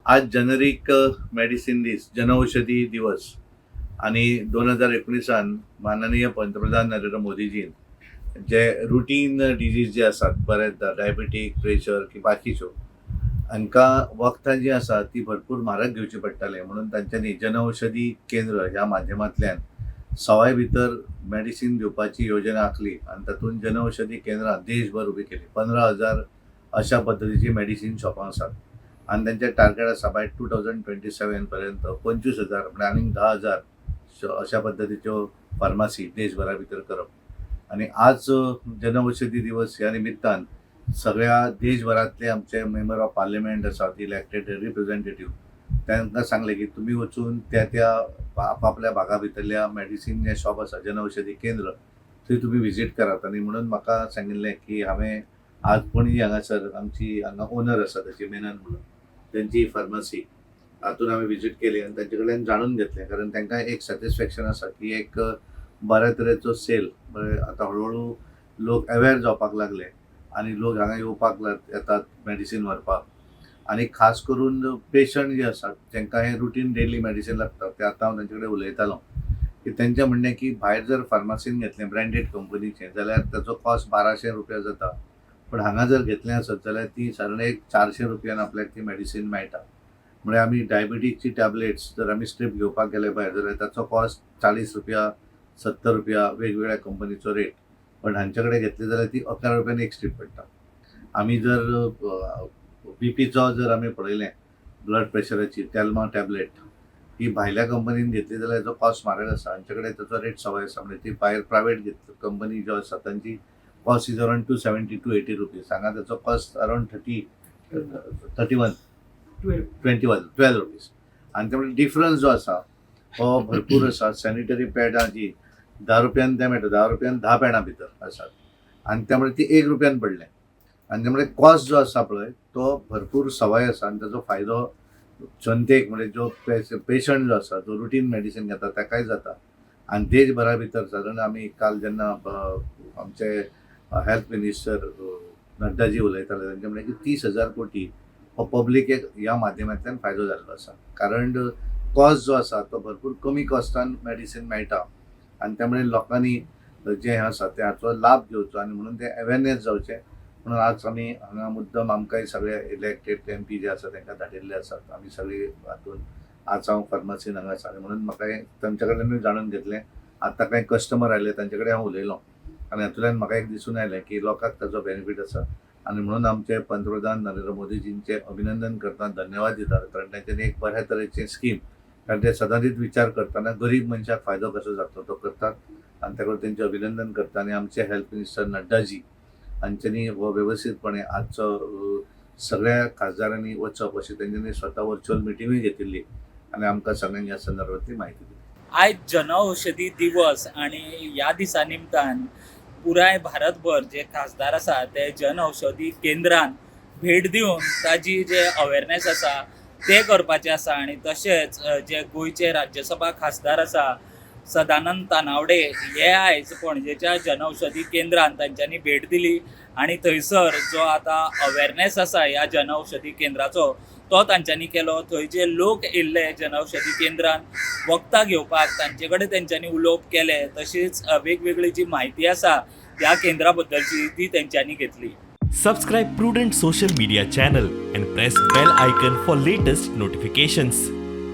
आज generic medicine जनौषधी दिवस आणि 2019 माननीय पंतप्रधान नरेंद्र मोदीजीन जे रुटीन डिजीज जे आसात बरेचदा डायबिटीक प्रेशर की बाकीच्यो हांकां वखदां जी आसा ती भरपूर म्हारग घेवची पडटाले म्हणून तांच्यांनी जनऔषधी केंद्र ह्या माध्यमांतल्यान सवाय भितर मेडिसीन दिवपाची योजना आंखली आनी तातूंत जनऔषधी केंद्रां देशभर उबी केली. 15,000 अशा पद्दतीची मेडिसीन शॉपां आसात आणि त्यांचे टार्गेट आसा बाय 2027 पर्यंत 25,000 म्हणजे आनीक 10,000 अशा पद्दतीच्यो फार्मासी देशभरा भितर करप. आणि आज जनऔषधी दिवस ह्या निमित्तान सगळ्या देशभरातले आमचे मेंबर ऑफ पार्लिमेंट आसात इलेक्टेड रिप्रेझेंटेटिव्ह तांकां सांगले की तुम्ही वचून त्या आपापल्या भागा भितरल्या मेडिसीन जे शॉप आसा जनऔषधी केंद्र थंय तुम्ही विजीट करात. आणि म्हणून म्हाका सांगिल्लें की हांवें आज पणजी हांगासर आमची हांगा ओनर आसा ताची मेनन म्हणून त्यांची फार्मासी हातून हांवें विजीट केली आनी तांचे कडल्यान जाणून घेतलें कारण तांकां एक सॅटिस्फॅक्शन आसा की एक बऱ्या तरेचो सेल आतां हळूहळू लोक अवेअर जावपाक लागले आनी लोक हांगा येवपाक येतात मेडिसीन व्हरपाक. आनी खास करून पेशंट जे आसात तांकां हें रुटीन डेली मेडिसीन लागता ते आतां हांव तांचे कडेन उलयतालो की तेंचें म्हणणें की भायर जर फार्मासीन घेतलें ब्रँडेड कंपनीचें जाल्यार ताचो कॉस्ट 1,200 रुपया जाता पण हांगा जर घेतलें आसत जाल्यार ती सादारण एक 400 रुपयान आपल्याक ती मेडिसीन मेळटा. म्हणजे आमी डायबिटीजची टॅबलेट्स जर आमी स्ट्रीप घेवपाक गेले भायर जाल्यार ताचो कॉस्ट 40 रुपया 70 रुपया वेगवेगळ्या कंपनीचो रेट पण हांचे कडेन घेतली जाल्यार ती 11 रुपयान एक स्ट्रीप पडटा. आमी जर बीपीचो जर आमी पळयलें ब्लड प्रेशराची टॅल्मा टॅबलेट ही भायल्या कंपनीन घेतली जाल्यार ताचो कॉस्ट म्हारग आसा हांचे कडेन ताचो रेट सवाय आसा म्हणजे ती भायर प्रायवेट कंपनी ज्यो आसा तांची cost is around 270 to 80 rupees. हांगा ताचो कॉस्ट अराउंड 12 रुपीज. आनी त्यामुळे डिफरन्स जो आसा हो भरपूर आसा. सॅनिटरी पॅडां जी 10 रुपयान ते मेळटा 10 रुपयान 10 पॅडां भितर आसात आनी त्यामुळे ती 1 रुपयान पडलें आनी त्यामुळे कॉस्ट जो आसा पळय तो भरपूर सवाय आसा आनी ताचो फायदो जनतेक म्हणजे जो पेशंट जो आसा जो रुटीन मेडिसीन घेता ताकाय जाता. आनी देशभरा भितर सादारण आमी काल जेन्ना आमचे हेल्थ मिनिस्टर नड्डाजी उलयताले तांचे म्हणलें की 30,000 कोटी हो पब्लिकेक ह्या माध्यमांतल्यान फायदो जाल्लो आसा कारण कॉस्ट जो आसा तो भरपूर कमी कॉस्टान मेडिसीन मेळटा आनी त्यामुळे लोकांनी जे आसा ते हाचो लाभ घेवचो आनी म्हणून ते अवेरनेस जावचे म्हणून आज आमी हांगा मुद्दम आमकांय सगळे इलेक्टेड एमपी जे आसा तांकां धाडिल्ले आसात. आमी सगळी हातून आज हांव फार्मासीन हांगा आसा आनी म्हणून म्हाका तांचे कडल्यानूय जाणून घेतलें. आतां कांय कस्टमर आयले तांचे कडेन हांव उलयलो आनी हातूंतल्यान म्हाका एक दिसून आयलें की लोकांक ताचो बेनिफीट आसा आनी म्हणून आमचे पंतप्रधान नरेंद्र मोदीजींचे अभिनंदन करता धन्यवाद दितात कारण तांच्यांनी एक बऱ्या तरेची स्कीम कारण ते सदांच विचार करतना गरीब मनशाक फायदो कसो जातलो तो करतात आनी त्या खातीर तेंचें अभिनंदन करता. आनी आमचे हेल्थ मिनिस्टर नड्डाजी हांच्यांनी हो वेवस्थीतपणे आजचो सगळ्या खासदारांनी वचप अशी तेंच्यांनी स्वता वर्च्युअल मिटिंगूय घेतिल्ली आनी आमकां सगळ्यांक ह्या संदर्भांतली म्हायती दिली. आयज जनऔषधी दिवस आणि ह्या दिसा निमतान पुराय भारतभर जे खासदार आसा ते जनऔषधी केंद्रान भेट दिवन ताजी जे अवेरनेस आसा ते करपाचे आसा. आणि तशेंच जे गोंयचे राज्यसभा खासदार आसा सदानंद तानावडे हे आयज पणजेच्या जनऔषधी केंद्रान तांच्यांनी भेट दिली आणि थंयसर जो आता अवेरनेस आसा ह्या जनऔषधी केंद्राचो तो तांच्यांनी केलो. थंय जे लोक येयल्ले जनऔषधी केंद्रान वखदां घेवपाक तांचे कडेन तेंच्यांनी उलोवप केलें तशीच वेगवेगळी जी म्हायती आसा त्या केंद्रा बद्दलची ती तेंच्यांनी घेतली. Subscribe Prudent social media channel and press bell icon for latest notifications.